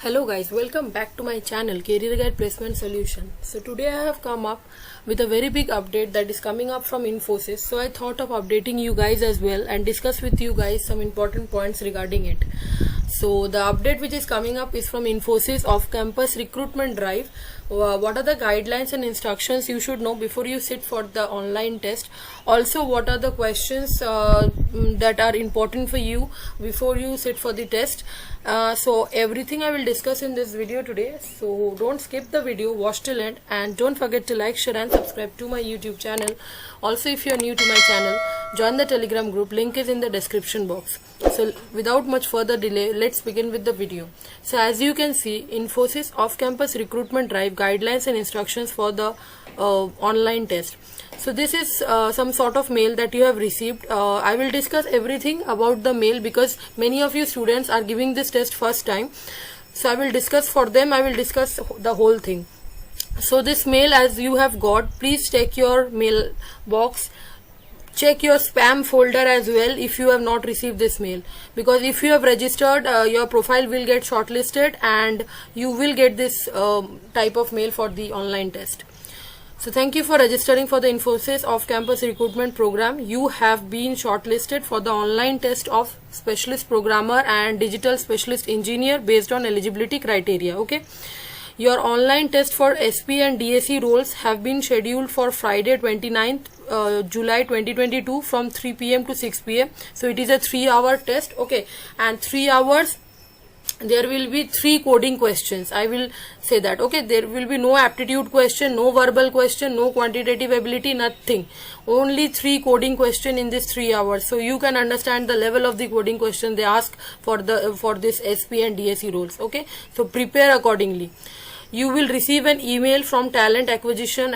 Hello guys, welcome back to my channel Career Guide Placement Solution. So today I have come up with a very big update that is coming up from Infosys. So I thought of updating you guys as well and discuss with you guys some important points regarding it. So the update which is coming up is from Infosys off-campus recruitment drive. What are the guidelines and instructions you should know before you sit for the online test? Also, what are the questions that are important for you before you sit for the test? So everything I will discuss in this video today. So don't skip the video, watch till end, and don't forget to like, share and subscribe to my YouTube channel. Also, if you are new to my channel, join the Telegram group, link is in the description box. So without much further delay, let's begin with the video. So as you can see, Infosys off-campus recruitment drive guidelines and instructions for the online test. So this is some sort of mail that you have received. I will discuss everything about the mail because many of you students are giving this test first time. So I will discuss for them, I will discuss the whole thing. So this mail as you have got, please check your mail box. Check your spam folder as well if you have not received this mail, because if you have registered, your profile will get shortlisted and you will get this type of mail for the online test. So thank you for registering for the Infosys off-campus recruitment program. You have been shortlisted for the online test of specialist programmer and digital specialist engineer based on eligibility criteria. Okay. Your online test for SP and DSE roles have been scheduled for Friday 29th July 2022 from 3 p.m. to 6 p.m. So it is a 3-hour test. Okay. And 3 hours. There will be 3 coding questions. I will say that. Okay, there will be no aptitude question, no verbal question, no quantitative ability, nothing. Only 3 coding question in this 3 hours. So you can understand the level of the coding question they ask for this SP and DSE roles. Okay, so prepare accordingly. You will receive an email from talent acquisition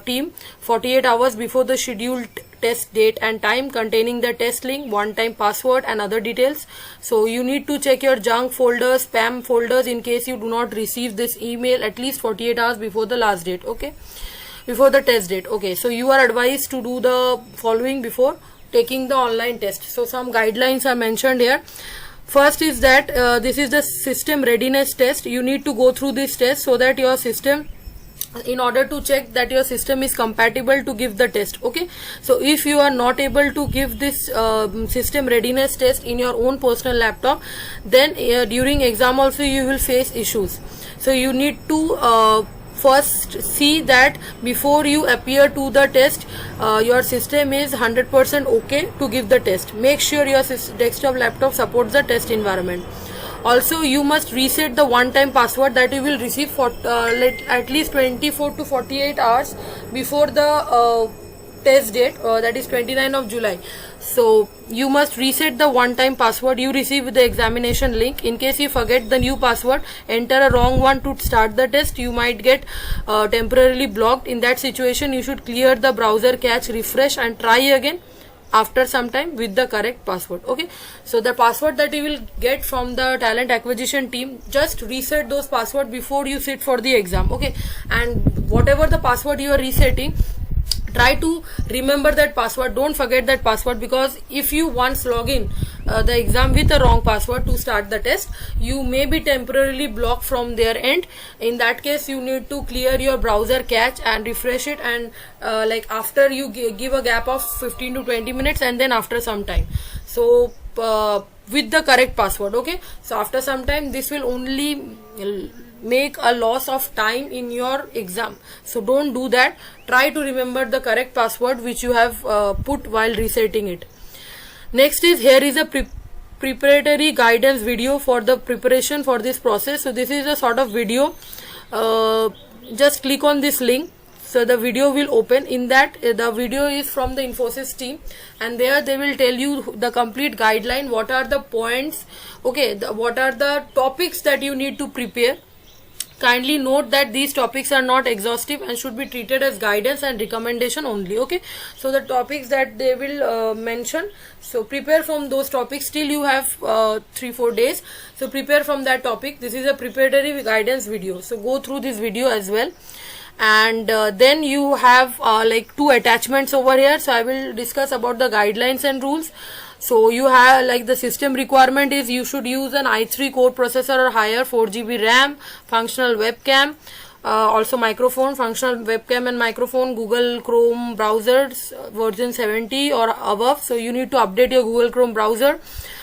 team 48 hours before the scheduled test date and time containing the test link, one-time password and other details. So you need to check your junk folders, spam folders in case you do not receive this email at least 48 hours before the last date. Okay, before the test date. Okay, so you are advised to do the following before taking the online test. So some guidelines are mentioned here. First is that this is the system readiness test. You need to go through this test so that your system, in order to check that your system is compatible to give the test. Okay, so if you are not able to give this system readiness test in your own personal laptop, then during exam also you will face issues. So you need to first see that before you appear to the test, your system is 100% okay to give the test. Make sure your desktop laptop supports the test environment. Also, you must reset the one-time password that you will receive for at least 24 to 48 hours before the test date, that is 29th of July. So you must reset the one-time password you receive with the examination link. In case you forget the new password, enter a wrong one to start the test, you might get temporarily blocked. In that situation, you should clear the browser cache, refresh and try again after some time with the correct password. Okay, so the password that you will get from the talent acquisition team, just reset those password before you sit for the exam. Okay, and whatever the password you are resetting, try to remember that password. Don't forget that password, because if you once log in the exam with a wrong password to start the test, you may be temporarily blocked from their end. In that case, you need to clear your browser cache and refresh it, and like after you give a gap of 15 to 20 minutes and then after some time. So with the correct password. Okay, so after some time this will only make a loss of time in your exam. So don't do that. Try to remember the correct password which you have put while resetting it. Next is, here is a preparatory guidance video for the preparation for this process. So this is a sort of video. Just click on this link. So the video will open. In that, the video is from the Infosys team, and there they will tell you the complete guideline, what are the points, okay, what are the topics that you need to prepare. Kindly note that these topics are not exhaustive and should be treated as guidance and recommendation only. Okay, so the topics that they will mention, so prepare from those topics. Still you have 3-4 days, so prepare from that topic. This is a preparatory guidance video, so go through this video as well. And then you have like 2 attachments over here. So I will discuss about the guidelines and rules. So you have, like, the system requirement is you should use an i3 core processor or higher, 4 GB RAM, functional webcam, also microphone, functional webcam and microphone, Google Chrome browsers version 70 or above. So you need to update your Google Chrome browser.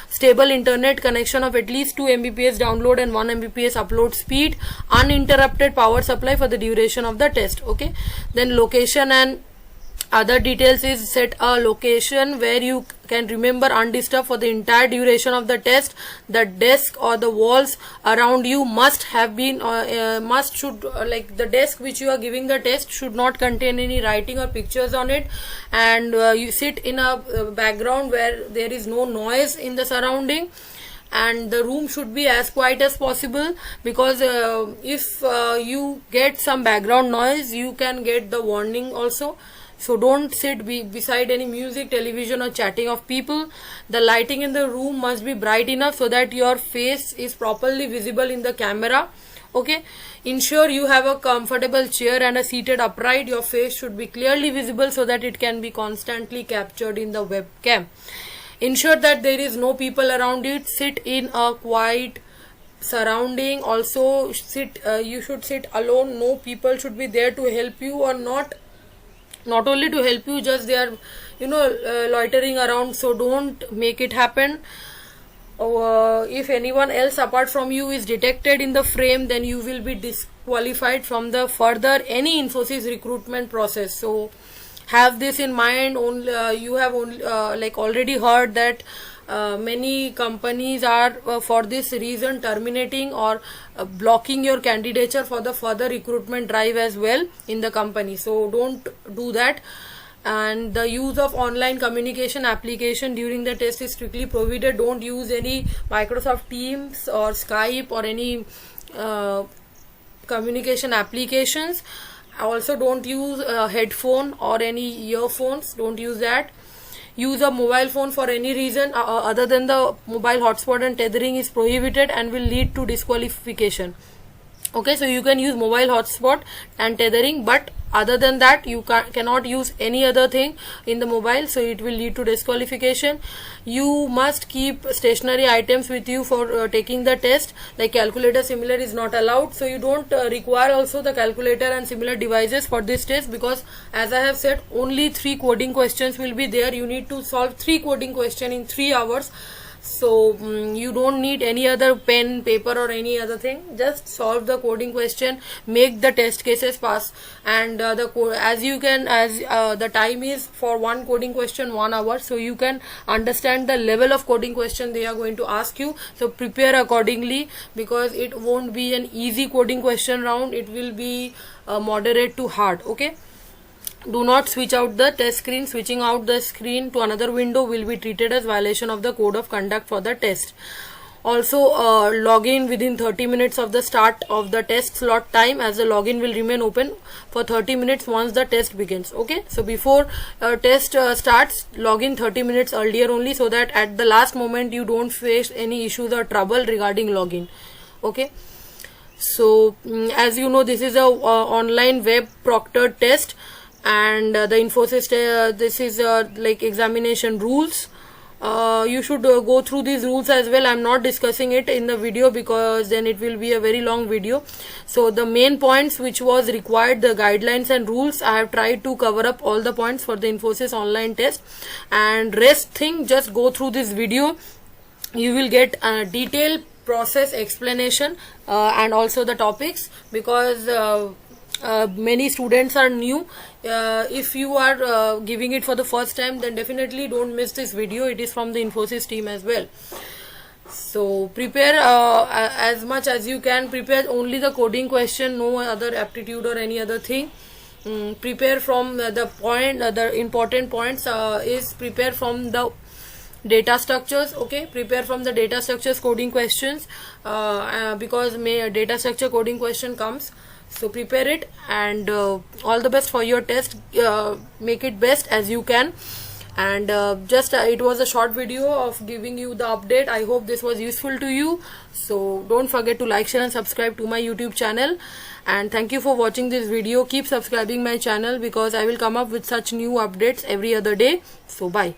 Stable internet connection of at least 2 Mbps download and 1 Mbps upload speed. Uninterrupted power supply for the duration of the test. Okay. Then location and other details is set a location where you can remember undisturbed for the entire duration of the test. The desk or the walls around you must have been like the desk which you are giving the test should not contain any writing or pictures on it, and you sit in a background where there is no noise in the surrounding, and the room should be as quiet as possible, because if you get some background noise you can get the warning also. So don't sit beside any music, television or chatting of people. The lighting in the room must be bright enough so that your face is properly visible in the camera. Okay. Ensure you have a comfortable chair and a seated upright. Your face should be clearly visible so that it can be constantly captured in the webcam. Ensure that there is no people around it. Sit in a quiet surrounding. Also you should sit alone. No people should be there to help you, or not only to help you, just they are loitering around. So don't make it happen. If anyone else apart from you is detected in the frame, then you will be disqualified from the further any Infosys recruitment process. So have this in mind. You have already heard that many companies are for this reason terminating or blocking your candidature for the further recruitment drive as well in the company. So don't do that. And the use of online communication application during the test is strictly prohibited. Don't use any Microsoft Teams or Skype or any communication applications. Also don't use headphone or any earphones. Don't use that. Use a mobile phone for any reason other than the mobile hotspot and tethering is prohibited and will lead to disqualification. Okay, so you can use mobile hotspot and tethering, but other than that you cannot use any other thing in the mobile, so it will lead to disqualification. You must keep stationary items with you for taking the test, like calculator similar is not allowed. So you don't require also the calculator and similar devices for this test, because as I have said, only 3 coding questions will be there. You need to solve 3 coding questions in 3 hours. So you don't need any other pen, paper or any other thing. Just solve the coding question, make the test cases pass, and the time is for one coding question 1 hour, so you can understand the level of coding question they are going to ask you. So prepare accordingly, because it won't be an easy coding question round. It will be moderate to hard. Okay. Do not switch out the test screen. Switching out the screen to another window will be treated as violation of the code of conduct for the test. Also log in within 30 minutes of the start of the test slot time, as the login will remain open for 30 minutes once the test begins. Okay, so before test starts, log in 30 minutes earlier only, so that at the last moment you don't face any issues or trouble regarding login. Okay. So as you know, this is a online web proctored test, and the Infosys this is like examination rules. You should go through these rules as well. I'm not discussing it in the video because then it will be a very long video. So the main points which was required, the guidelines and rules, I have tried to cover up all the points for the Infosys online test, and rest thing just go through this video. You will get a detailed process explanation and also the topics, because many students are new. If you are giving it for the first time, then definitely don't miss this video. It is from the Infosys team as well. So prepare as much as you can. Prepare only the coding question, no other aptitude or any other thing. Prepare from the important points is prepare from the data structures. Okay, prepare from the data structures coding questions, because data structure coding question comes. So prepare it, and all the best for your test. Make it best as you can. And it was a short video of giving you the update. I hope this was useful to you. So don't forget to like, share and subscribe to my YouTube channel. And thank you for watching this video. Keep subscribing my channel, because I will come up with such new updates every other day. So bye.